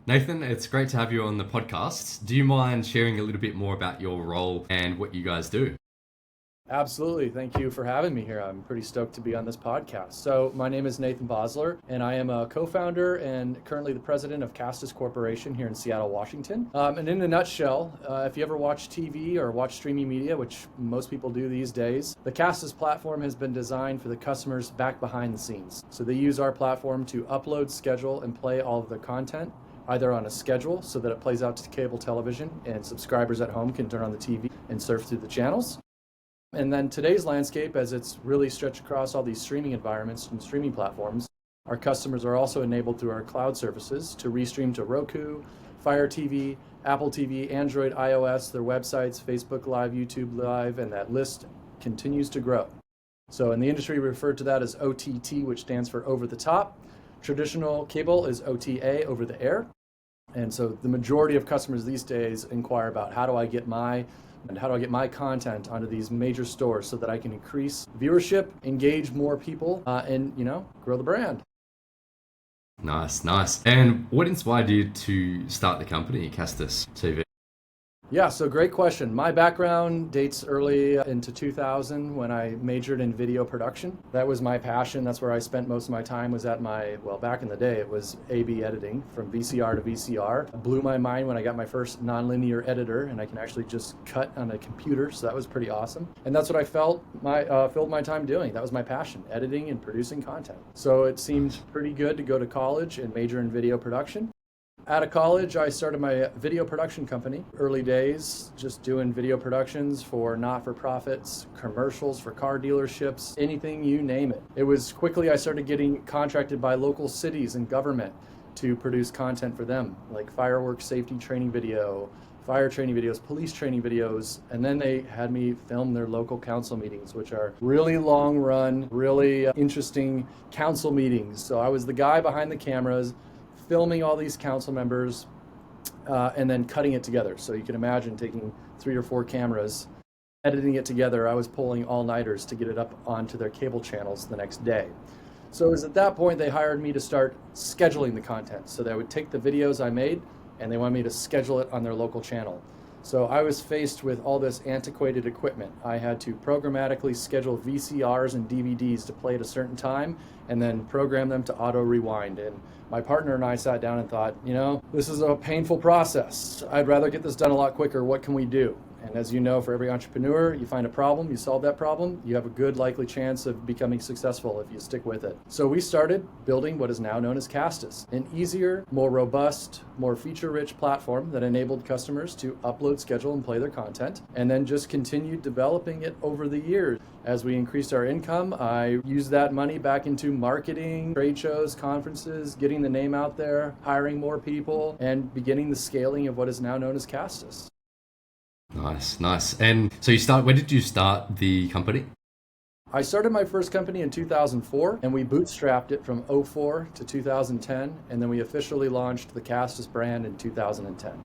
Nathan, it's great to have you on the podcast. Do you mind sharing a little bit more about your role and what you guys do? Absolutely. Thank you for having me here. I'm pretty stoked to be on this podcast. So, my name is Nathan Bosseler, and I am a co founder and currently the president of CASTUS Corporation here in Seattle, Washington. And in a nutshell, if you ever watch TV or watch streaming media, which most people do these days, the CASTUS platform has been designed for the customers back behind the scenes. So, they use our platform to upload, schedule, and play all of their content either on a schedule so that it plays out to cable television and subscribers at home can turn on the TV and surf through the channels. And then today's landscape, as it's really stretched across all these streaming environments and streaming platforms, our customers are also enabled through our cloud services to restream to Roku, Fire TV, Apple TV, Android, iOS, their websites, Facebook Live, YouTube Live, and that list continues to grow. So in the industry, we refer to that as OTT, which stands for over the top. Traditional cable is OTA, over the air. And so the majority of customers these days inquire about how do I get my content onto these major stores so that I can increase viewership, engage more people, and grow the brand. Nice, nice. And what inspired you to start the company, Castus TV? Yeah, so great question. My background dates early into 2000 when I majored in video production. That was my passion. That's where I spent most of my time was back in the day, it was A/B editing from VCR to VCR. It blew my mind when I got my first nonlinear editor and I can actually just cut on a computer. So that was pretty awesome. And that's what I filled my time doing. That was my passion, editing and producing content. So it seemed pretty good to go to college and major in video production. Out of college, I started my video production company. Early days, just doing video productions for not-for-profits, commercials for car dealerships, anything, you name it. It was quickly I started getting contracted by local cities and government to produce content for them, like fireworks safety training video, fire training videos, police training videos, and then they had me film their local council meetings, which are really long run, really interesting council meetings. So I was the guy behind the cameras, filming all these council members and then cutting it together. So you can imagine taking 3 or 4 cameras, editing it together. I was pulling all-nighters to get it up onto their cable channels the next day. So it was at that point they hired me to start scheduling the content. So they would take the videos I made and they wanted me to schedule it on their local channel. So I was faced with all this antiquated equipment. I had to programmatically schedule VCRs and DVDs to play at a certain time and then program them to auto rewind. And my partner and I sat down and thought, this is a painful process. I'd rather get this done a lot quicker. What can we do? And as you know, for every entrepreneur, you find a problem, you solve that problem, you have a good likely chance of becoming successful if you stick with it. So we started building what is now known as CASTUS, an easier, more robust, more feature-rich platform that enabled customers to upload, schedule, and play their content, and then just continued developing it over the years. As we increased our income, I used that money back into marketing, trade shows, conferences, getting the name out there, hiring more people, and beginning the scaling of what is now known as CASTUS. Nice, nice. And so when did you start the company? I started my first company in 2004, and we bootstrapped it from '04 to 2010, and then we officially launched the CASTUS brand in 2010.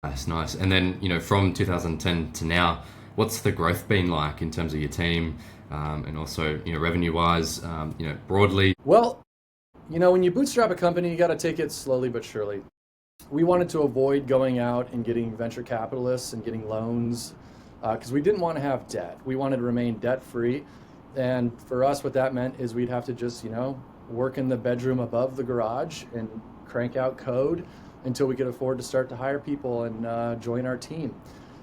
Nice, nice. And then, from 2010 to now, what's the growth been like in terms of your team and also, revenue-wise, broadly? Well, when you bootstrap a company, you got to take it slowly but surely. We wanted to avoid going out and getting venture capitalists and getting loans because we didn't want to have debt. We wanted to remain debt-free. And for us, what that meant is we'd have to just, work in the bedroom above the garage and crank out code until we could afford to start to hire people and join our team.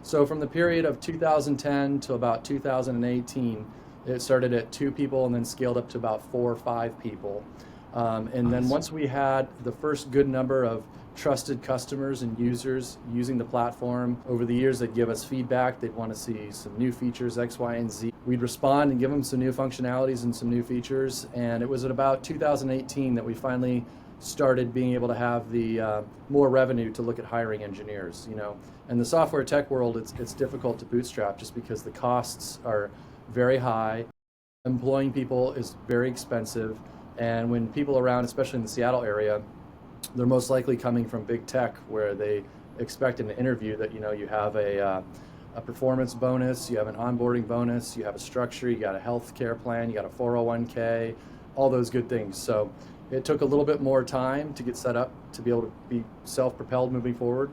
So from the period of 2010 to about 2018, it started at 2 people and then scaled up to about 4 or 5 people. And then once we had the first good number of trusted customers and users using the platform over the years, they'd give us feedback. They'd want to see some new features, X, Y, and Z. We'd respond and give them some new functionalities and some new features. And it was at about 2018 that we finally started being able to have the more revenue to look at hiring engineers. In the software tech world, it's difficult to bootstrap just because the costs are very high. Employing people is very expensive. And when people around, especially in the Seattle area, they're most likely coming from big tech where they expect in the interview that you have a performance bonus, you have an onboarding bonus, you have a structure, you got a health care plan, you got a 401k, all those good things. So It took a little bit more time to get set up to be able to be self-propelled moving forward.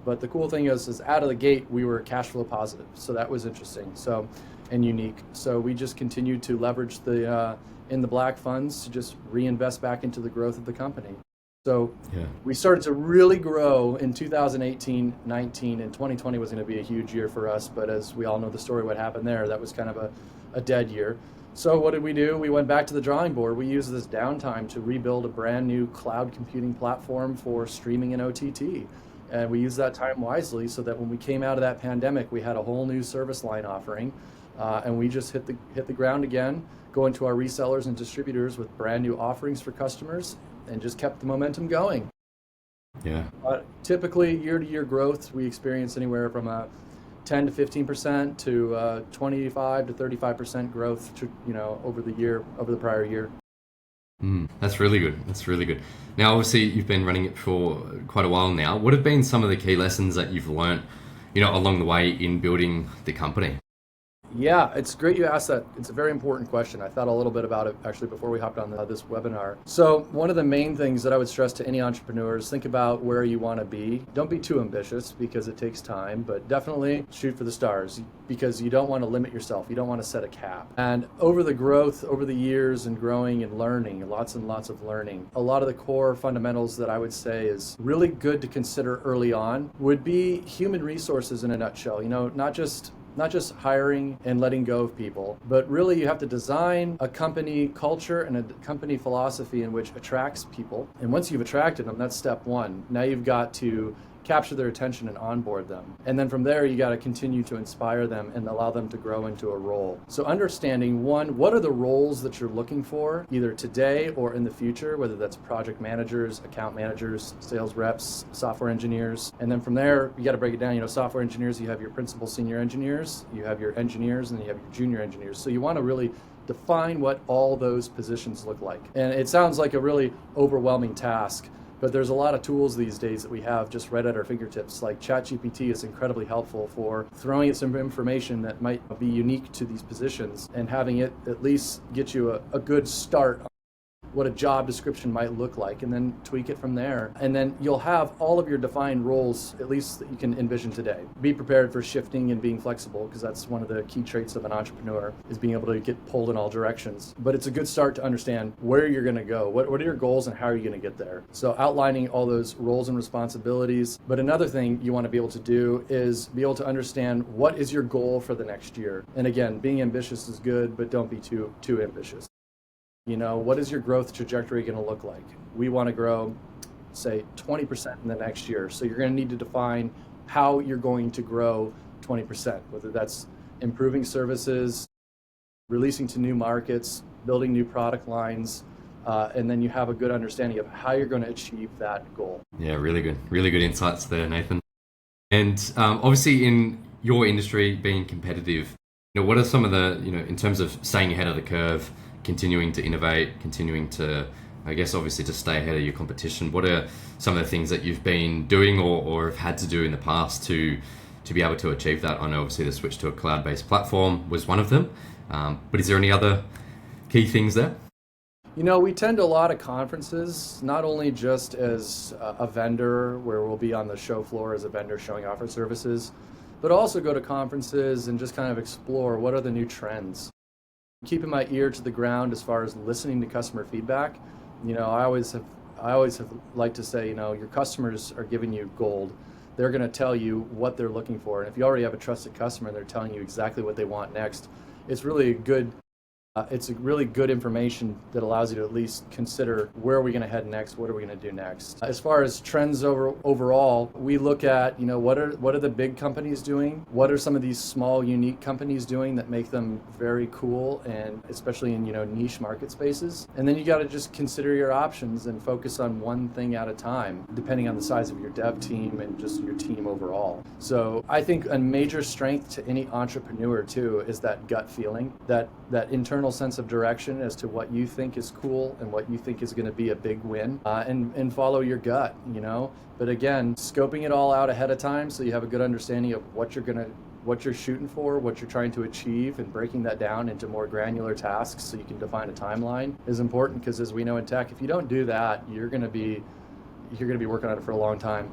But the cool thing is out of the gate, we were cash flow positive. So that was interesting and unique. So we just continued to leverage the in the black funds to just reinvest back into the growth of the company. So we started to really grow in 2018, 19, and 2020 was going to be a huge year for us. But as we all know the story, what happened there, that was kind of a dead year. So what did we do? We went back to the drawing board. We used this downtime to rebuild a brand new cloud computing platform for streaming and OTT. And we used that time wisely so that when we came out of that pandemic, we had a whole new service line offering. And we just hit the ground again, going to our resellers and distributors with brand new offerings for customers, and just kept the momentum going. Yeah. Typically, year-to-year growth, we experience anywhere from a 10 to 15% to 25 to 35% growth, over the prior year. That's really good. That's really good. Now, obviously, you've been running it for quite a while now. What have been some of the key lessons that you've learned, along the way in building the company? Yeah, it's great you asked that. It's a very important question. I thought a little bit about it actually before we hopped on this webinar. So one of the main things that I would stress to any entrepreneurs, think about where you want to be. Don't be too ambitious because it takes time, but definitely shoot for the stars because you don't want to limit yourself. You don't want to set a cap. And over the years and growing and learning, lots and lots of learning, a lot of the core fundamentals that I would say is really good to consider early on would be human resources in a nutshell. Not just hiring and letting go of people, but really you have to design a company culture and a company philosophy in which attracts people. And once you've attracted them, that's step one. Now you've got to capture their attention and onboard them. And then from there, you got to continue to inspire them and allow them to grow into a role. So understanding, one, what are the roles that you're looking for, either today or in the future, whether that's project managers, account managers, sales reps, software engineers. And then from there, you got to break it down. Software engineers, you have your principal senior engineers, you have your engineers, and you have your junior engineers. So you want to really define what all those positions look like. And it sounds like a really overwhelming task, but there's a lot of tools these days that we have just right at our fingertips. Like ChatGPT is incredibly helpful for throwing it some information that might be unique to these positions and having it at least get you a good start on what a job description might look like, and then tweak it from there. And then you'll have all of your defined roles, at least that you can envision today. Be prepared for shifting and being flexible, because that's one of the key traits of an entrepreneur, is being able to get pulled in all directions. But it's a good start to understand where you're going to go. What are your goals and how are you going to get there? So outlining all those roles and responsibilities. But another thing you want to be able to do is be able to understand what is your goal for the next year. And again, being ambitious is good, but don't be too ambitious. What is your growth trajectory going to look like? We want to grow, say, 20% in the next year. So you're going to need to define how you're going to grow 20%, whether that's improving services, releasing to new markets, building new product lines, and then you have a good understanding of how you're going to achieve that goal. Yeah, really good insights there, Nathan. And obviously in your industry being competitive, what are some of the, in terms of staying ahead of the curve, continuing to innovate, continuing to, I guess, obviously to stay ahead of your competition, what are some of the things that you've been doing or have had to do in the past to be able to achieve that? I know obviously the switch to a cloud-based platform was one of them, but is there any other key things there? We attend a lot of conferences, not only just as a vendor where we'll be on the show floor as a vendor showing off our services, but also go to conferences and just kind of explore what are the new trends. Keeping my ear to the ground as far as listening to customer feedback. I always have liked to say, your customers are giving you gold. They're going to tell you what they're looking for. And if you already have a trusted customer and they're telling you exactly what they want next, it's really a good information that allows you to at least consider where are we going to head next, what are we going to do next. As far as trends overall, we look at what are the big companies doing, what are some of these small unique companies doing that make them very cool, and especially in niche market spaces. And then you got to just consider your options and focus on one thing at a time, depending on the size of your dev team and just your team overall. So I think a major strength to any entrepreneur too is that gut feeling, that internal sense of direction as to what you think is cool and what you think is going to be a big win, and follow your gut, But again, scoping it all out ahead of time so you have a good understanding of what you're going to what you're shooting for, what you're trying to achieve, and breaking that down into more granular tasks so you can define a timeline is important, because as we know in tech, if you don't do that, you're going to be working on it for a long time.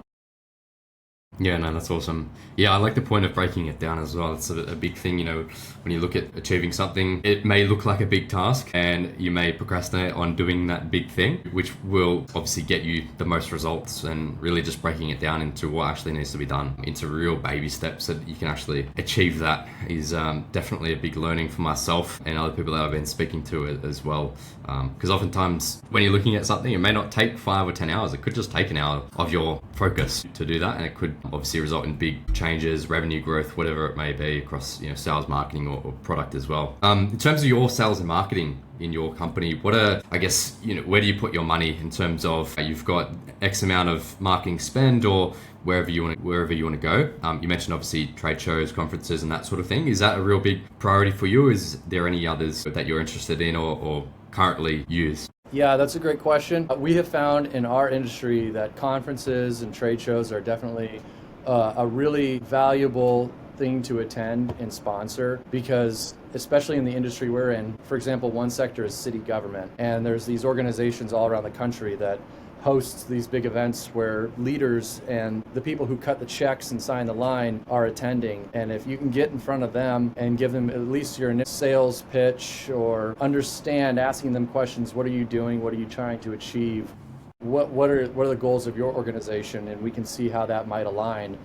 Yeah, no, that's awesome. Yeah, I like the point of breaking it down as well. It's a big thing, when you look at achieving something, it may look like a big task and you may procrastinate on doing that big thing, which will obviously get you the most results, and really just breaking it down into what actually needs to be done into real baby steps so that you can actually achieve that is definitely a big learning for myself and other people that I've been speaking to as well. Because oftentimes when you're looking at something, it may not take 5 or 10 hours. It could just take an hour of your focus to do that, and it could obviously result in big changes, revenue growth, whatever it may be across sales, marketing, or product as well. In terms of your sales and marketing in your company, what are, I guess, where do you put your money in terms of you've got X amount of marketing spend, or wherever you want to go? You mentioned obviously trade shows, conferences, and that sort of thing. Is that a real big priority for you? Is there any others that you're interested in or currently use? Yeah, that's a great question. We have found in our industry that conferences and trade shows are definitely a really valuable thing to attend and sponsor, because especially in the industry we're in, for example, one sector is city government, and there's these organizations all around the country that hosts these big events where leaders and the people who cut the checks and sign the line are attending. And if you can get in front of them and give them at least your sales pitch, or understand, asking them questions, what are you doing, what are you trying to achieve, what are the goals of your organization, and we can see how that might align.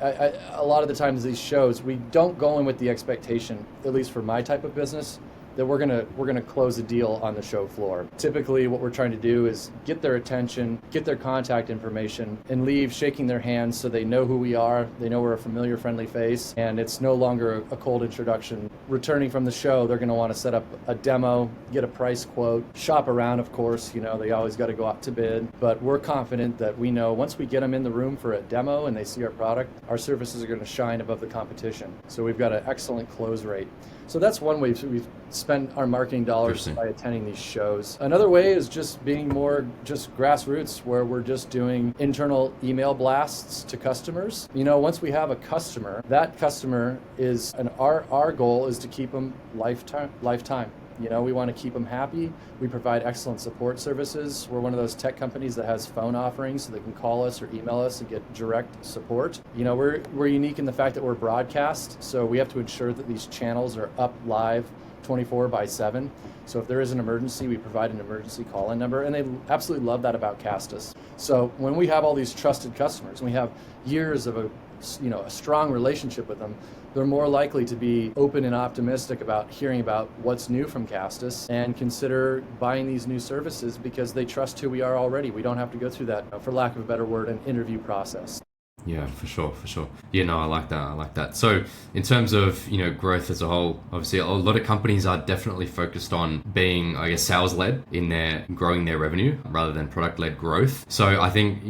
A lot of the times these shows, we don't go in with the expectation, at least for my type of business, that we're gonna close a deal on the show floor. Typically what we're trying to do is get their attention, get their contact information, and leave shaking their hands so they know who we are, they know we're a familiar, friendly face, and it's no longer a cold introduction. Returning from the show, they're gonna want to set up a demo, get a price quote, shop around, of course, they always got to go out to bid, but we're confident that we know once we get them in the room for a demo and they see our product, our services are going to shine above the competition. So we've got an excellent close rate. So that's one way we've spent our marketing dollars by attending these shows. Another way is just being more just grassroots, where we're just doing internal email blasts to customers. Once we have a customer, that customer is, and our goal is to keep them lifetime. We want to keep them happy. We provide excellent support services. We're one of those tech companies that has phone offerings, so they can call us or email us and get direct support. We're unique in the fact that we're broadcast, so we have to ensure that these channels are up live 24/7. So if there is an emergency, we provide an emergency call-in number, and they absolutely love that about CASTUS. So when we have all these trusted customers, and we have years of a strong relationship with them, they're more likely to be open and optimistic about hearing about what's new from CASTUS and consider buying these new services because they trust who we are already. We don't have to go through that, for lack of a better word, an interview process. Yeah, for sure. Yeah, no, I like that. So in terms of, growth as a whole, obviously a lot of companies are definitely focused on being, I guess, sales-led in their growing their revenue rather than product-led growth. So I think,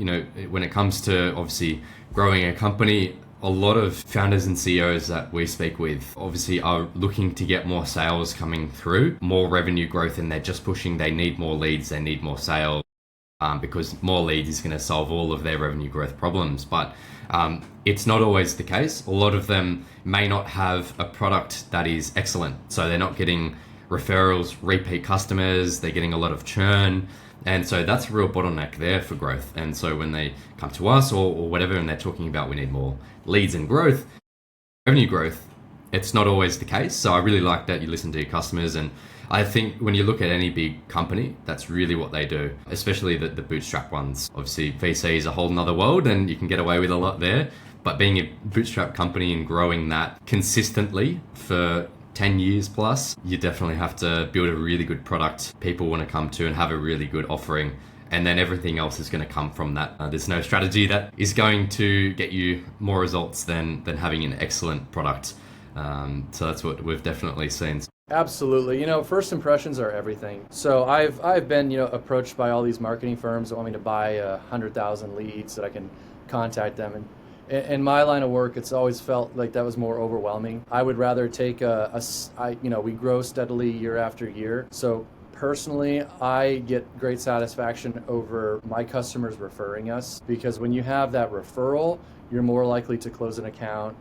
when it comes to obviously growing a company, a lot of founders and CEOs that we speak with obviously are looking to get more sales coming through, more revenue growth, and they're just pushing, they need more leads, they need more sales. Because more leads is going to solve all of their revenue growth problems. But it's not always the case. A lot of them may not have a product that is excellent. So they're not getting referrals, repeat customers, they're getting a lot of churn. And so that's a real bottleneck there for growth. And so when they come to us or whatever, and they're talking about we need more leads and growth, revenue growth, it's not always the case. So I really like that you listen to your customers. And I think when you look at any big company, that's really what they do, especially the bootstrap ones. Obviously, VC is a whole nother world and you can get away with a lot there. But being a bootstrap company and growing that consistently for 10 years plus, you definitely have to build a really good product people want to come to and have a really good offering. And then everything else is going to come from that. There's no strategy that is going to get you more results than having an excellent product. So that's what we've definitely seen. Absolutely. First impressions are everything. So I've been, approached by all these marketing firms that want me to buy 100,000 leads that I can contact them. And in my line of work, it's always felt like that was more overwhelming. I would rather take we grow steadily year after year. So personally, I get great satisfaction over my customers referring us, because when you have that referral, you're more likely to close an account.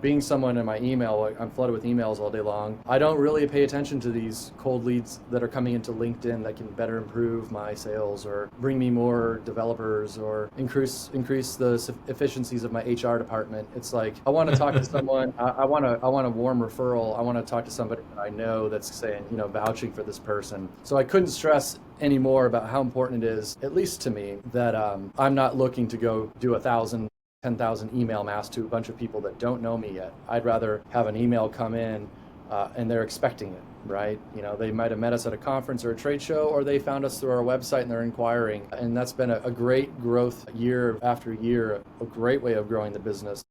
Being someone in my email, I'm flooded with emails all day long. I don't really pay attention to these cold leads that are coming into LinkedIn that can better improve my sales or bring me more developers or increase the efficiencies of my HR department. It's like, I want to talk to someone. I want a warm referral. I want to talk to somebody that I know that's saying, vouching for this person. So I couldn't stress anymore about how important it is, at least to me, that I'm not looking to go do 1,000, 10,000 email mass to a bunch of people that don't know me yet. I'd rather have an email come in and they're expecting it, right? They might have met us at a conference or a trade show, or they found us through our website and they're inquiring. And that's been a great growth year after year, a great way of growing the business.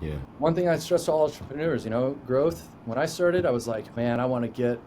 Yeah. One thing I stress to all entrepreneurs, growth. When I started, I was like, man, I want to get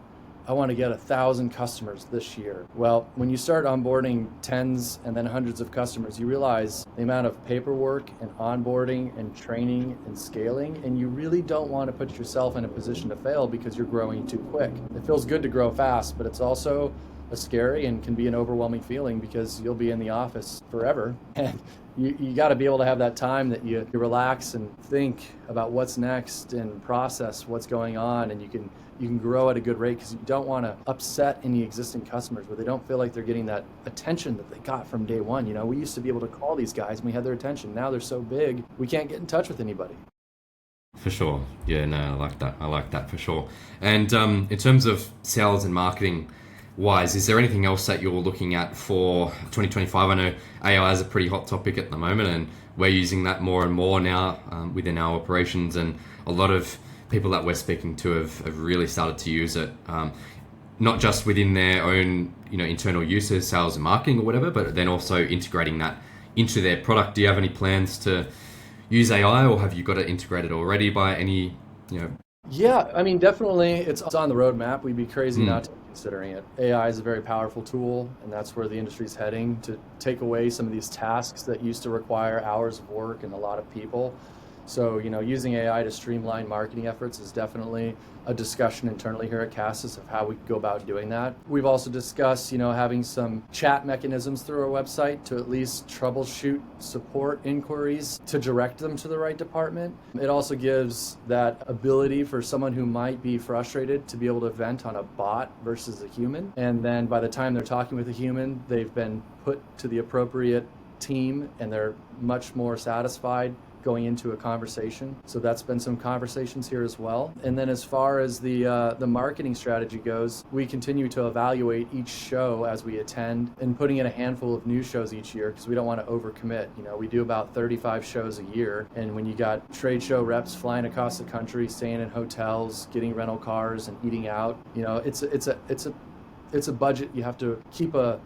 1,000 customers this year. Well, when you start onboarding tens and then hundreds of customers, you realize the amount of paperwork and onboarding and training and scaling, and you really don't want to put yourself in a position to fail because you're growing too quick. It feels good to grow fast, but it's also a scary and can be an overwhelming feeling because you'll be in the office forever. And you got to be able to have that time that you relax and think about what's next and process what's going on, and you can grow at a good rate because you don't want to upset any existing customers where they don't feel like they're getting that attention that they got from day one. We used to be able to call these guys and we had their attention. Now they're so big, we can't get in touch with anybody. For sure. Yeah, no, I like that for sure. And in terms of sales and marketing wise, is there anything else that you're looking at for 2025? I know AI is a pretty hot topic at the moment, and we're using that more and more now within our operations, and a lot of people that we're speaking to have really started to use it, not just within their own internal uses, sales and marketing or whatever, but then also integrating that into their product. Do you have any plans to use AI, or have you got it integrated already by any Yeah, definitely it's on the roadmap. We'd be crazy not to be considering it. AI is a very powerful tool, and that's where the industry's heading, to take away some of these tasks that used to require hours of work and a lot of people. So, using AI to streamline marketing efforts is definitely a discussion internally here at CASTUS of how we go about doing that. We've also discussed, having some chat mechanisms through our website to at least troubleshoot support inquiries to direct them to the right department. It also gives that ability for someone who might be frustrated to be able to vent on a bot versus a human. And then by the time they're talking with a human, they've been put to the appropriate team and they're much more satisfied going into a conversation. So that's been some conversations here as well. And then as far as the marketing strategy goes, we continue to evaluate each show as we attend and putting in a handful of new shows each year because we don't want to overcommit. We do about 35 shows a year. And when you got trade show reps flying across the country, staying in hotels, getting rental cars and eating out, it's a budget you have to keep a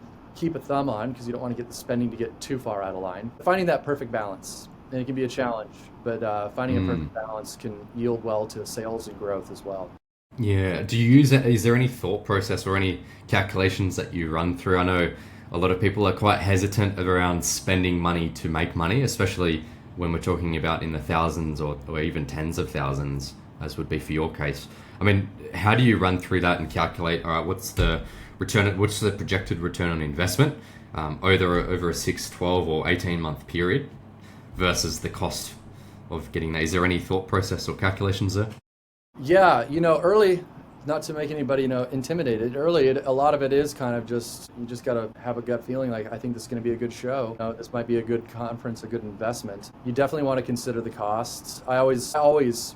thumb on because you don't want to get the spending to get too far out of line. Finding that perfect balance. And it can be a challenge, but finding a perfect balance can yield well to sales and growth as well. Yeah. Do you use it? Is there any thought process or any calculations that you run through? I know a lot of people are quite hesitant around spending money to make money, especially when we're talking about in the thousands or even tens of thousands, as would be for your case. How do you run through that and calculate, all right, what's the projected return on investment over a 6, 12 or 18 month period versus the cost of getting that? Is there any thought process or calculations there? Yeah, early, not to make anybody intimidated. Early, a lot of it is kind of just you just got to have a gut feeling like I think this is going to be a good show. This might be a good conference, a good investment. You definitely want to consider the costs. I always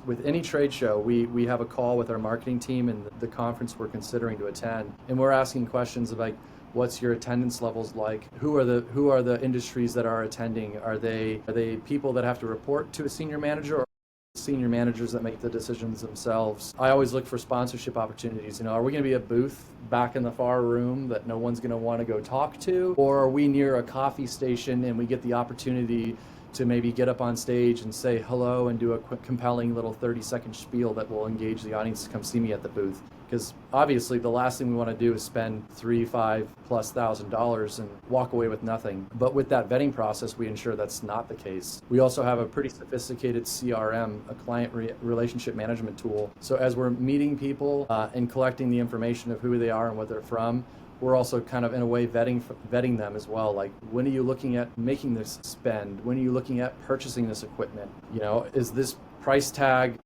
with any trade show, we have a call with our marketing team and the conference we're considering to attend, and we're asking questions of like, what's your attendance levels like? Who are the industries that are attending? Are they people that have to report to a senior manager, or senior managers that make the decisions themselves? I always look for sponsorship opportunities. Are we going to be a booth back in the far room that no one's going to want to go talk to? Or are we near a coffee station and we get the opportunity to maybe get up on stage and say hello and do a quick, compelling little 30-second spiel that will engage the audience to come see me at the booth? Because obviously the last thing we want to do is spend $3,000-$5,000+ and walk away with nothing. But with that vetting process, we ensure that's not the case. We also have a pretty sophisticated CRM, a client relationship management tool. So as we're meeting people and collecting the information of who they are and what they're from, we're also kind of in a way vetting them as well. Like, when are you looking at making this spend? When are you looking at purchasing this equipment? Is this price tag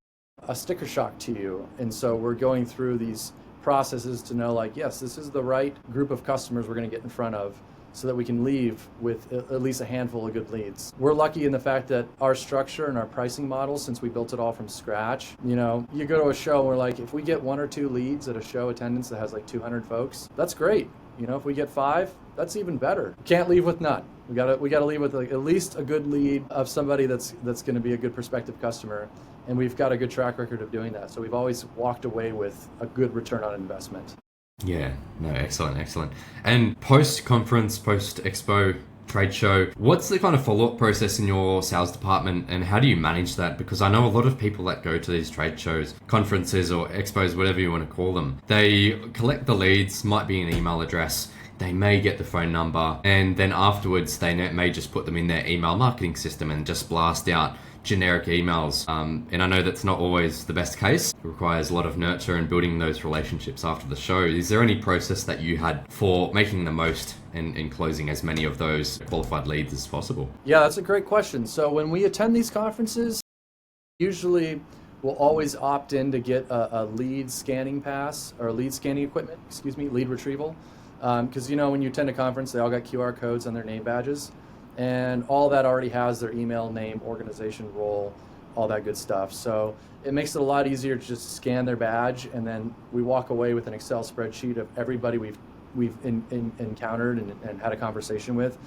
a sticker shock to you? And so we're going through these processes to know, like, yes, this is the right group of customers we're going to get in front of, so that we can leave with at least a handful of good leads. We're lucky in the fact that our structure and our pricing model, since we built it all from scratch, you go to a show and we're like, if we get 1 or 2 leads at a show attendance that has like 200 folks, that's great. If we get 5, that's even better. Can't leave with none. We gotta leave with like at least a good lead of somebody that's going to be a good prospective customer, and we've got a good track record of doing that. So we've always walked away with a good return on investment. Yeah, no, excellent. And post-conference, post-expo, trade show, what's the kind of follow-up process in your sales department, and how do you manage that? Because I know a lot of people that go to these trade shows, conferences or expos, whatever you want to call them, they collect the leads, might be an email address, they may get the phone number, and then afterwards they may just put them in their email marketing system and just blast out generic emails. And I know that's not always the best case. It requires a lot of nurture and building those relationships after the show. Is there any process that you had for making the most and closing as many of those qualified leads as possible? Yeah, that's a great question. So when we attend these conferences, usually we'll always opt in to get a lead scanning pass, or lead scanning equipment, lead retrieval. Because when you attend a conference, they all got QR codes on their name badges. And all that already has their email, name, organization, role, all that good stuff. So it makes it a lot easier to just scan their badge, and then we walk away with an Excel spreadsheet of everybody we've encountered and had a conversation with.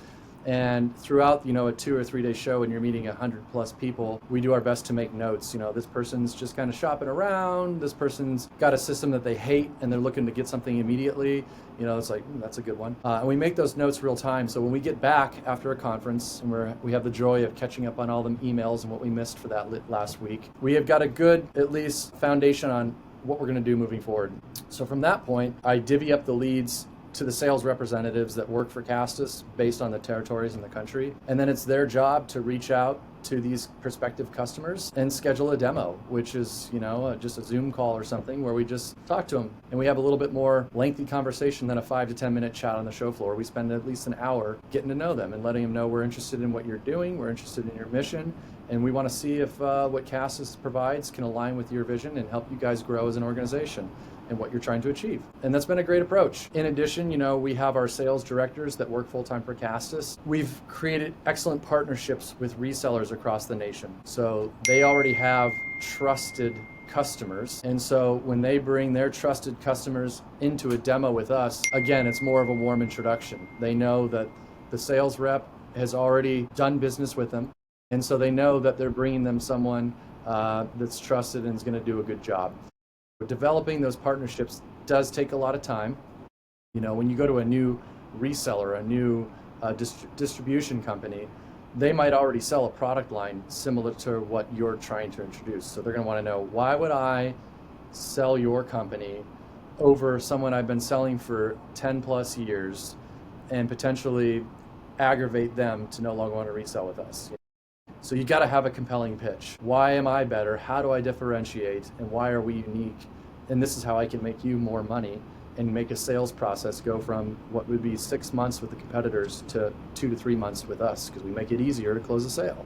And throughout, a 2 or 3 day show, when you're meeting 100+ people, we do our best to make notes. This person's just kind of shopping around. This person's got a system that they hate and they're looking to get something immediately. It's like, that's a good one. And we make those notes real time. So when we get back after a conference and we have the joy of catching up on all the emails and what we missed for that last week, we have got a good, at least, foundation on what we're going to do moving forward. So from that point, I divvy up the leads to the sales representatives that work for CASTUS based on the territories in the country. And then it's their job to reach out to these prospective customers and schedule a demo, which is, just a Zoom call or something where we just talk to them. And we have a little bit more lengthy conversation than a 5 to 10 minute chat on the show floor. We spend at least an hour getting to know them and letting them know we're interested in what you're doing, we're interested in your mission, and we want to see if what CASTUS provides can align with your vision and help you guys grow as an organization and what you're trying to achieve. And that's been a great approach. In addition, we have our sales directors that work full-time for CASTUS. We've created excellent partnerships with resellers across the nation. So they already have trusted customers. And so when they bring their trusted customers into a demo with us, again, it's more of a warm introduction. They know that the sales rep has already done business with them. And so they know that they're bringing them someone that's trusted and is going to do a good job. Developing those partnerships does take a lot of time. When you go to a new reseller, a new distribution company, they might already sell a product line similar to what you're trying to introduce. So they're going to want to know, why would I sell your company over someone I've been selling for 10+ years and potentially aggravate them to no longer want to resell with us? So you got to have a compelling pitch. Why am I better? How do I differentiate? And why are we unique? And this is how I can make you more money and make a sales process go from what would be 6 months with the competitors to 2 to 3 months with us, because we make it easier to close a sale.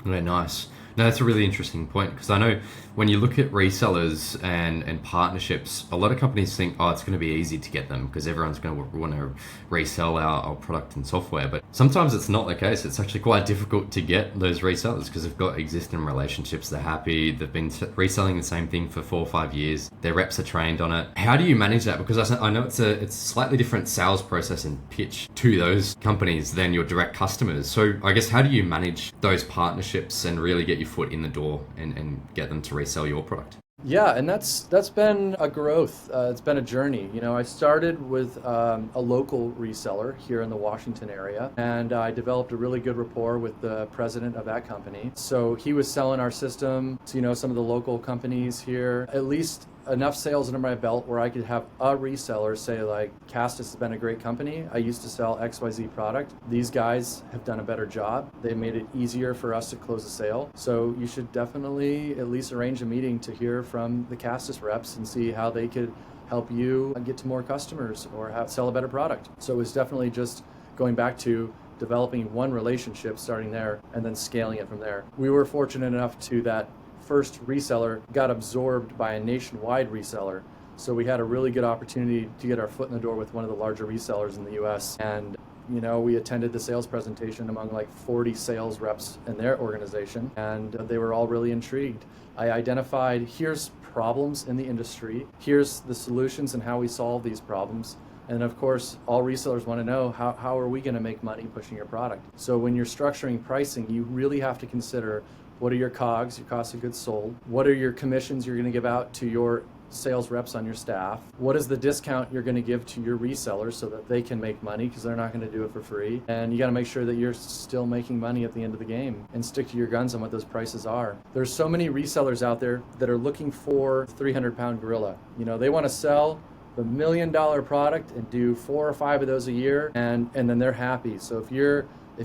Yeah, nice. No, that's a really interesting point, because I know when you look at resellers and partnerships, a lot of companies think, it's going to be easy to get them because everyone's going to want to resell our product and software. But sometimes it's not the case. It's actually quite difficult to get those resellers because they've got existing relationships. They're happy. They've been reselling the same thing for 4 or 5 years. Their reps are trained on it. How do you manage that? Because I know it's a slightly different sales process and pitch to those companies than your direct customers. So I guess, how do you manage those partnerships and really get your foot in the door and get them to resell your product? Yeah, and that's been a growth. It's been a journey. I started with a local reseller here in the Washington area, and I developed a really good rapport with the president of that company. So he was selling our system to some of the local companies here. At least enough sales under my belt where I could have a reseller say, like, CASTUS has been a great company. I used to sell XYZ product. These guys have done a better job. They made it easier for us to close a sale. So you should definitely at least arrange a meeting to hear from the CASTUS reps and see how they could help you get to more customers or sell a better product. So it was definitely just going back to developing one relationship, starting there, and then scaling it from there. We were fortunate enough to that first reseller got absorbed by a nationwide reseller. So we had a really good opportunity to get our foot in the door with one of the larger resellers in the US. And we attended the sales presentation among like 40 sales reps in their organization, and they were all really intrigued. I identified, here's problems in the industry, here's the solutions and how we solve these problems. And of course, all resellers want to know, how are we going to make money pushing your product? So when you're structuring pricing, you really have to consider, what are your COGS, your cost of goods sold? What are your commissions you're going to give out to your sales reps on your staff? What is the discount you're going to give to your resellers so that they can make money, because they're not going to do it for free? And you got to make sure that you're still making money at the end of the game, and stick to your guns on what those prices are. There's so many resellers out there that are looking for 300-pound gorilla. They want to sell the $1 million product and do 4 or 5 of those a year, and then they're happy. So if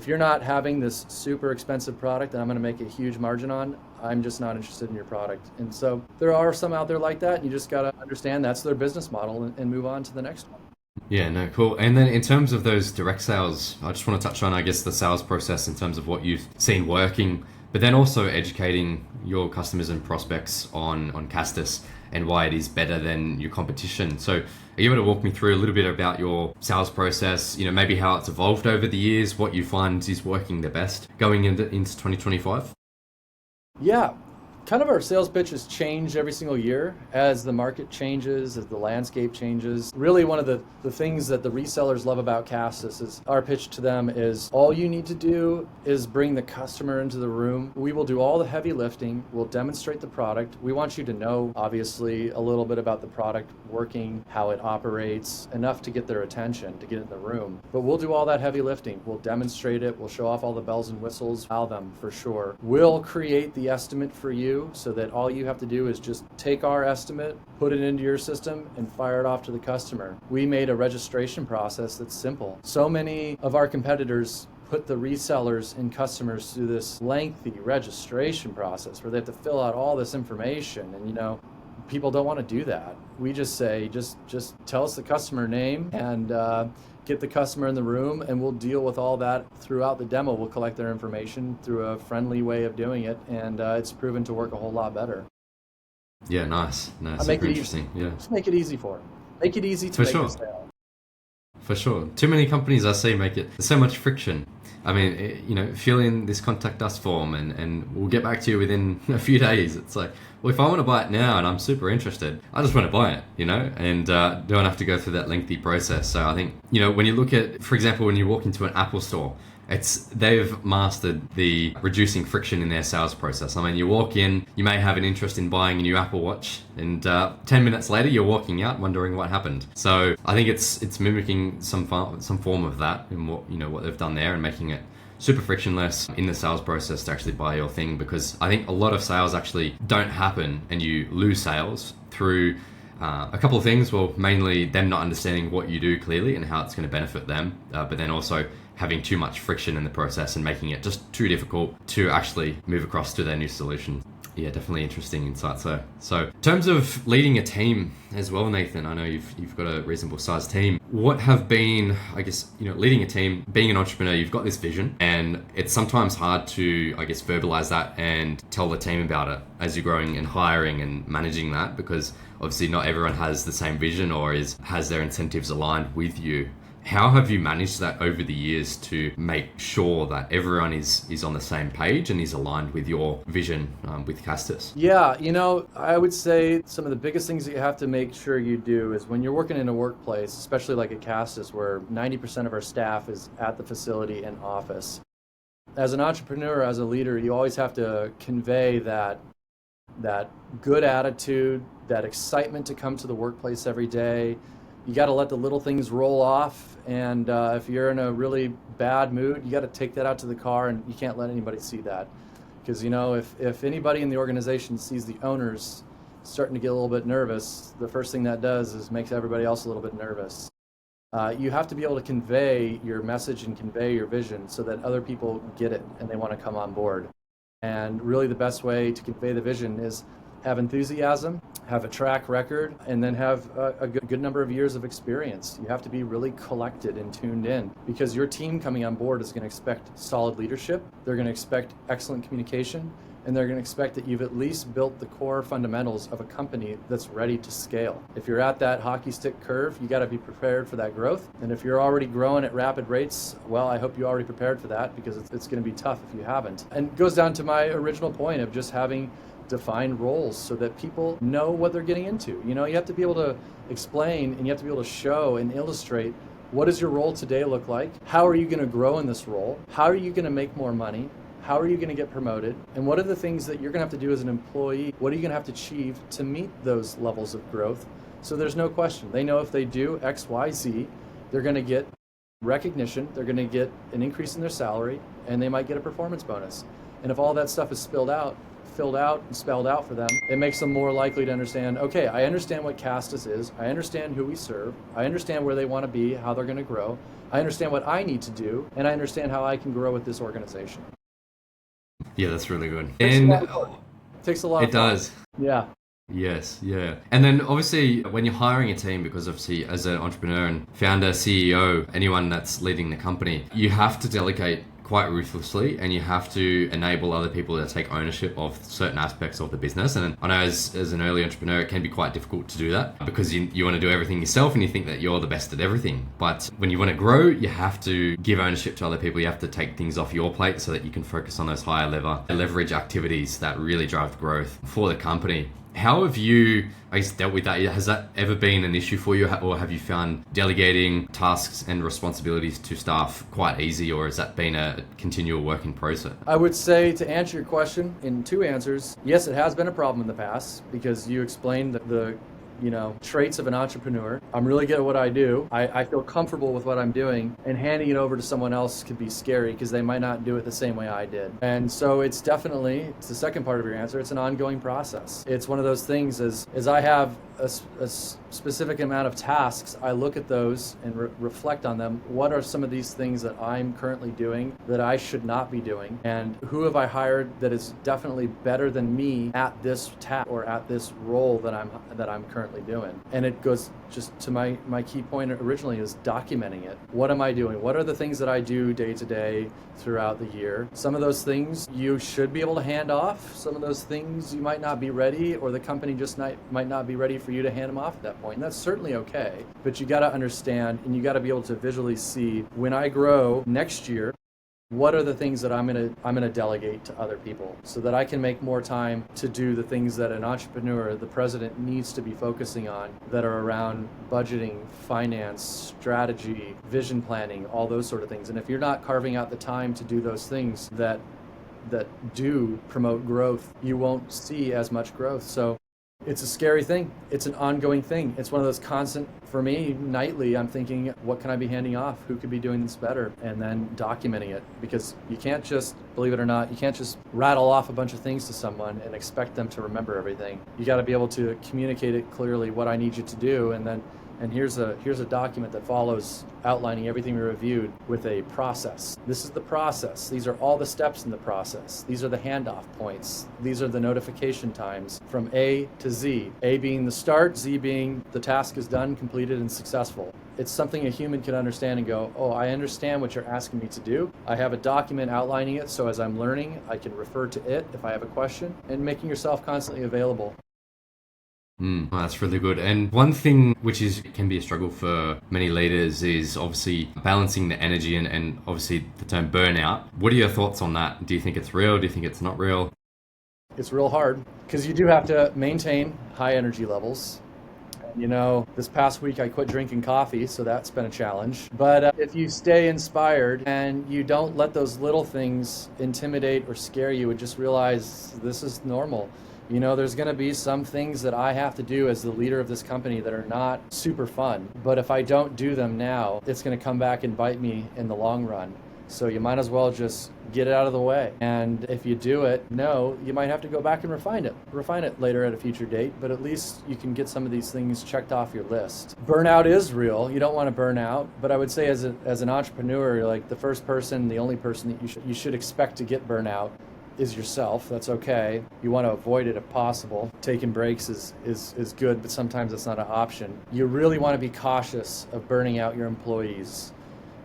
you're not having this super expensive product that I'm going to make a huge margin on, I'm just not interested in your product. And so there are some out there like that, and you just got to understand that's their business model and move on to the next one. Yeah, no, cool. And then in terms of those direct sales, I just want to touch on, I guess, the sales process in terms of what you've seen working, but then also educating your customers and prospects on CASTUS and why it is better than your competition. So are you able to walk me through a little bit about your sales process, maybe how it's evolved over the years, what you find is working the best going into 2025? Yeah, kind of our sales pitches change every single year as the market changes, as the landscape changes. Really, one of the things that the resellers love about CASTUS is our pitch to them is, all you need to do is bring the customer into the room. We will do all the heavy lifting. We'll demonstrate the product. We want you to know, obviously, a little bit about the product working, how it operates, enough to get their attention, to get in the room. But we'll do all that heavy lifting. We'll demonstrate it. We'll show off all the bells and whistles, wow them for sure. We'll create the estimate for you, so that all you have to do is just take our estimate, put it into your system, and fire it off to the customer. We made a registration process that's simple. So many of our competitors put the resellers and customers through this lengthy registration process where they have to fill out all this information, and people don't want to do that. We just say, just tell us the customer name and get the customer in the room, and we'll deal with all that throughout the demo. We'll collect their information through a friendly way of doing it, and it's proven to work a whole lot better. Yeah, nice. Super interesting. Easy. Yeah, just make it easy for them. Make it easy to make a sale. For sure. Too many companies I see make it so much friction. I mean, fill in this contact us form and we'll get back to you within a few days. It's like, well, if I want to buy it now and I'm super interested, I just want to buy it, and don't have to go through that lengthy process. So I think, when you look at, for example, when you walk into an Apple store, they've mastered the reducing friction in their sales process. I mean, you walk in, you may have an interest in buying a new Apple Watch, and 10 minutes later, you're walking out wondering what happened. So I think it's mimicking some form of that in what they've done there, and making it super frictionless in the sales process to actually buy your thing. Because I think a lot of sales actually don't happen, and you lose sales through a couple of things. Well, mainly them not understanding what you do clearly and how it's going to benefit them, but then also having too much friction in the process and making it just too difficult to actually move across to their new solution. Yeah, definitely interesting insights there. So in terms of leading a team as well, Nathan, I know you've got a reasonable sized team. What have been, I guess, leading a team, being an entrepreneur, you've got this vision, and it's sometimes hard to, I guess, verbalize that and tell the team about it as you're growing and hiring and managing that, because obviously not everyone has the same vision or has their incentives aligned with you. How have you managed that over the years to make sure that everyone is on the same page and is aligned with your vision with CASTUS? Yeah, I would say some of the biggest things that you have to make sure you do is when you're working in a workplace, especially like at CASTUS, where 90% of our staff is at the facility and office. As an entrepreneur, as a leader, you always have to convey that good attitude, that excitement to come to the workplace every day. You got to let the little things roll off, and if you're in a really bad mood, you got to take that out to the car, and you can't let anybody see that. Because if anybody in the organization sees the owners starting to get a little bit nervous, the first thing that does is makes everybody else a little bit nervous. You have to be able to convey your message and convey your vision so that other people get it and they want to come on board. And really the best way to convey the vision is have enthusiasm, have a track record, and then have a good number of years of experience. You have to be really collected and tuned in, because your team coming on board is going to expect solid leadership. They're going to expect excellent communication, and they're going to expect that you've at least built the core fundamentals of a company that's ready to scale. If you're at that hockey stick curve, you got to be prepared for that growth. And if you're already growing at rapid rates, well, I hope you already prepared for that, because it's going to be tough if you haven't. And it goes down to my original point of just having defined roles so that people know what they're getting into. You know, you have to be able to explain, and you have to be able to show and illustrate, what does your role today look like? How are you going to grow in this role? How are you going to make more money? How are you going to get promoted? And what are the things that you're going to have to do as an employee? What are you going to have to achieve to meet those levels of growth? So there's no question. They know if they do X, Y, Z, they're going to get recognition, they're going to get an increase in their salary, and they might get a performance bonus. And if all that stuff is filled out and spelled out for them, it makes them more likely to understand, okay, I understand what CASTUS is, I understand who we serve, I understand where they want to be, how they're going to grow, I understand what I need to do, and I understand how I can grow with this organization. Yeah, that's really good. Takes a lot of it does. Yeah. Yes, yeah. And then obviously when you're hiring a team, because obviously as an entrepreneur and founder, CEO, anyone that's leading the company, you have to delegate quite ruthlessly, and you have to enable other people to take ownership of certain aspects of the business. And I know as an early entrepreneur, it can be quite difficult to do that, because you want to do everything yourself and you think that you're the best at everything. But when you want to grow, you have to give ownership to other people. You have to take things off your plate so that you can focus on those higher leverage activities that really drive growth for the company. How have you, I guess, dealt with that? Has that ever been an issue for you, or have you found delegating tasks and responsibilities to staff quite easy, or has that been a continual work in process? I would say, to answer your question in two answers, yes, it has been a problem in the past, because you explained the traits of an entrepreneur. I'm really good at what I do. I feel comfortable with what I'm doing, and handing it over to someone else could be scary, because they might not do it the same way I did. And so it's the second part of your answer, it's an ongoing process. It's one of those things, as I have a specific amount of tasks, I look at those and reflect on them. What are some of these things that I'm currently doing that I should not be doing? And who have I hired that is definitely better than me at this task or at this role that I'm currently doing? And it goes just to my key point originally, is documenting it. What am I doing? What are the things that I do day to day throughout the year? Some of those things you should be able to hand off. Some of those things you might not be ready, or the company just might not be ready for you to hand them off at that point. And that's certainly okay. But you got to understand, and you got to be able to visually see, when I grow next year, what are the things that I'm gonna delegate to other people, so that I can make more time to do the things that an entrepreneur, the president, needs to be focusing on, that are around budgeting, finance, strategy, vision planning, all those sort of things. And if you're not carving out the time to do those things that do promote growth, you won't see as much growth. So it's a scary thing. It's an ongoing thing. It's one of those constant, for me, nightly, I'm thinking, what can I be handing off? Who could be doing this better? And then documenting it, because you can't just, believe it or not, you can't just rattle off a bunch of things to someone and expect them to remember everything. You got to be able to communicate it clearly, what I need you to do, and here's a document that follows, outlining everything we reviewed with a process. This is the process. These are all the steps in the process. These are the handoff points. These are the notification times from A to Z. A being the start, Z being the task is done, completed, and successful. It's something a human can understand and go, oh, I understand what you're asking me to do. I have a document outlining it, so as I'm learning, I can refer to it if I have a question, and making yourself constantly available. Well, that's really good. And one thing which can be a struggle for many leaders is obviously balancing the energy and obviously the term burnout. What are your thoughts on that? Do you think it's real? Do you think it's not real? It's real hard, because you do have to maintain high energy levels. This past week I quit drinking coffee, so that's been a challenge. But if you stay inspired and you don't let those little things intimidate or scare you, and just realize this is normal. There's going to be some things that I have to do as the leader of this company that are not super fun. But if I don't do them now, it's going to come back and bite me in the long run. So you might as well just get it out of the way. And if you do it, you might have to go back and refine it later at a future date, but at least you can get some of these things checked off your list. Burnout is real. You don't want to burn out, but I would say as an entrepreneur, you're like the first person, the only person that you should expect to get burnout is yourself. That's okay. You want to avoid it if possible. Taking breaks is good, but sometimes it's not an option. You really want to be cautious of burning out your employees.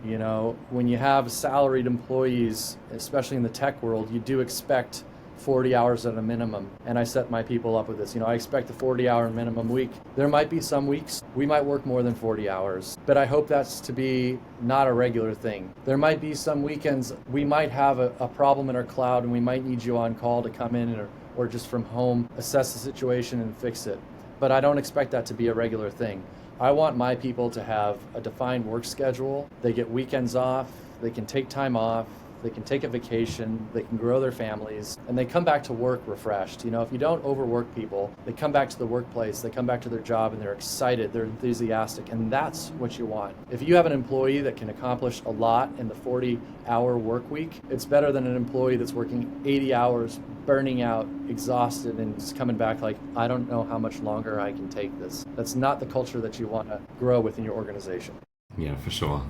You know, when you have salaried employees, especially in the tech world, you do expect 40 hours at a minimum. And I set my people up with this. You know, I expect a 40-hour minimum week. There might be some weeks we might work more than 40 hours, but I hope that's to be not a regular thing. There might be some weekends we might have a problem in our cloud and we might need you on call to come in or just from home, assess the situation and fix it. But I don't expect that to be a regular thing. I want my people to have a defined work schedule. They get weekends off, they can take time off, they can take a vacation, they can grow their families, and they come back to work refreshed. You know, if you don't overwork people, they come back to the workplace, they come back to their job and they're excited, they're enthusiastic, and that's what you want. If you have an employee that can accomplish a lot in the 40-hour work week, it's better than an employee that's working 80 hours, burning out, exhausted, and just coming back like, I don't know how much longer I can take this. That's not the culture that you want to grow within your organization. Yeah, for sure.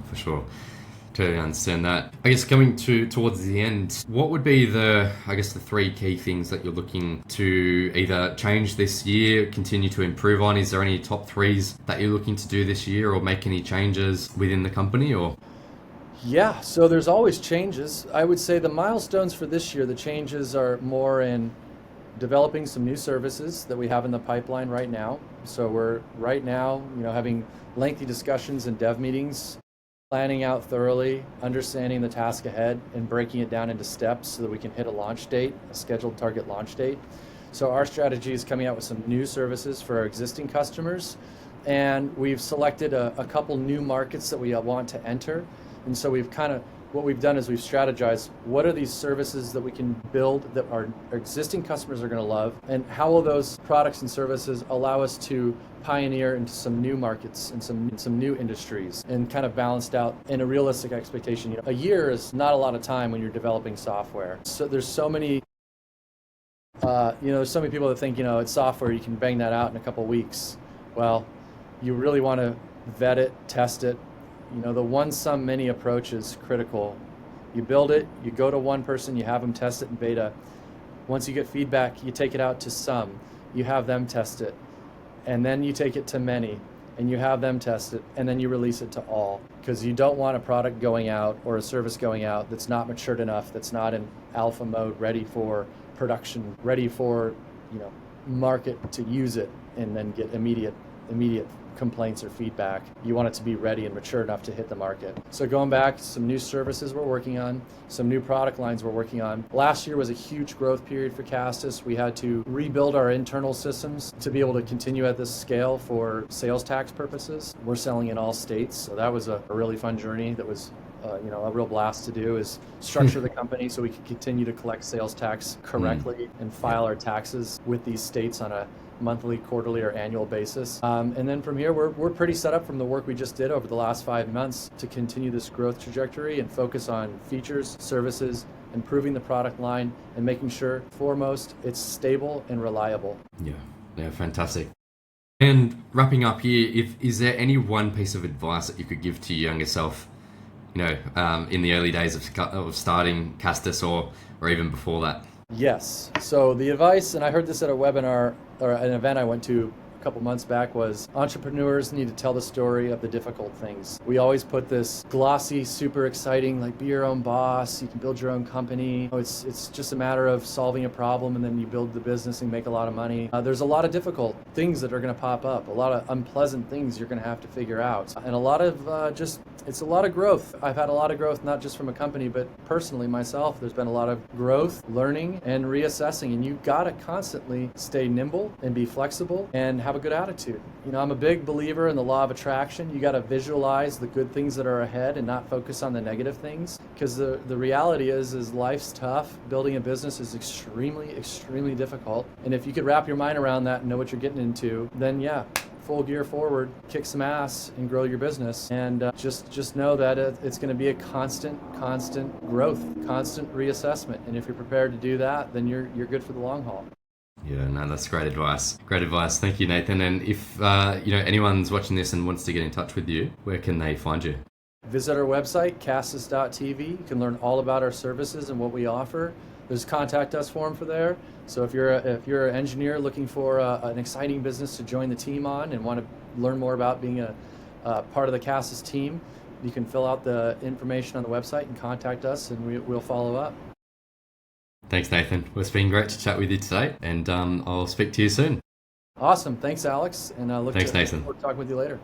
Totally understand that. I guess coming towards the end, what would be the three key things that you're looking to either change this year, continue to improve on? Is there any top threes that you're looking to do this year or make any changes within the company or? Yeah, so there's always changes. I would say the milestones for this year, the changes are more in developing some new services that we have in the pipeline right now. So we're right now, having lengthy discussions and dev meetings, planning out thoroughly, understanding the task ahead, and breaking it down into steps so that we can hit a launch date, a scheduled target launch date. So our strategy is coming out with some new services for our existing customers, and we've selected a couple new markets that we want to enter. And so what we've done is we've strategized what are these services that we can build that our existing customers are going to love, and how will those products and services allow us to pioneer into some new markets and some new industries, and kind of balanced out in a realistic expectation. A year is not a lot of time when you're developing software. So there's so many there's so many people that think, it's software, you can bang that out in a couple weeks. Well, you really want to vet it, test it. The one sum many approach is critical. You build it, you go to one person, you have them test it in beta. Once you get feedback, you take it out to some, you have them test it, and then you take it to many, and you have them test it, and then you release it to all. Because you don't want a product going out or a service going out that's not matured enough, that's not in alpha mode, ready for production, ready for market to use it, and then get immediate complaints or feedback. You want it to be ready and mature enough to hit the market. So going back, some new services we're working on, some new product lines we're working on. Last year was a huge growth period for CASTUS. We had to rebuild our internal systems to be able to continue at this scale for sales tax purposes. We're selling in all states, so that was a really fun journey. That was a real blast to do, is structure the company so we can continue to collect sales tax correctly and file our taxes with these states on a monthly, quarterly, or annual basis. And then from here, we're pretty set up from the work we just did over the last 5 months to continue this growth trajectory and focus on features, services, improving the product line, and making sure, foremost, it's stable and reliable. Yeah, fantastic. And wrapping up here, is there any one piece of advice that you could give to your younger self, in the early days of starting CASTUS or even before that? Yes. So the advice, and I heard this at a webinar or an event I went to a couple months back, was entrepreneurs need to tell the story of the difficult things. We always put this glossy, super exciting, like be your own boss, you can build your own company. It's just a matter of solving a problem and then you build the business and make a lot of money. There's a lot of difficult things that are going to pop up, a lot of unpleasant things you're going to have to figure out, and a lot of it's a lot of growth. I've had a lot of growth, not just from a company, but personally myself. There's been a lot of growth, learning, and reassessing, and you've got to constantly stay nimble and be flexible and have a good attitude. I'm a big believer in the law of attraction. You got to visualize the good things that are ahead and not focus on the negative things, because the reality is life's tough. Building a business is extremely, extremely difficult. And if you could wrap your mind around that and know what you're getting into, then full gear forward, kick some ass, and grow your business. And just know that it's going to be a constant growth, constant reassessment. And if you're prepared to do that, then you're good for the long haul. Yeah, no, that's great advice. Great advice. Thank you, Nathan. And if anyone's watching this and wants to get in touch with you, where can they find you? Visit our website, castus.tv. You can learn all about our services and what we offer. there's a contact us form for there. So if you're an engineer looking for an exciting business to join the team on and want to learn more about being a part of the CASTUS team, you can fill out the information on the website and contact us, and we'll follow up. Thanks, Nathan. Well, it's been great to chat with you today, and I'll speak to you soon. Awesome. Thanks, Alex. And Thanks, Nathan. Look forward to talking with you later.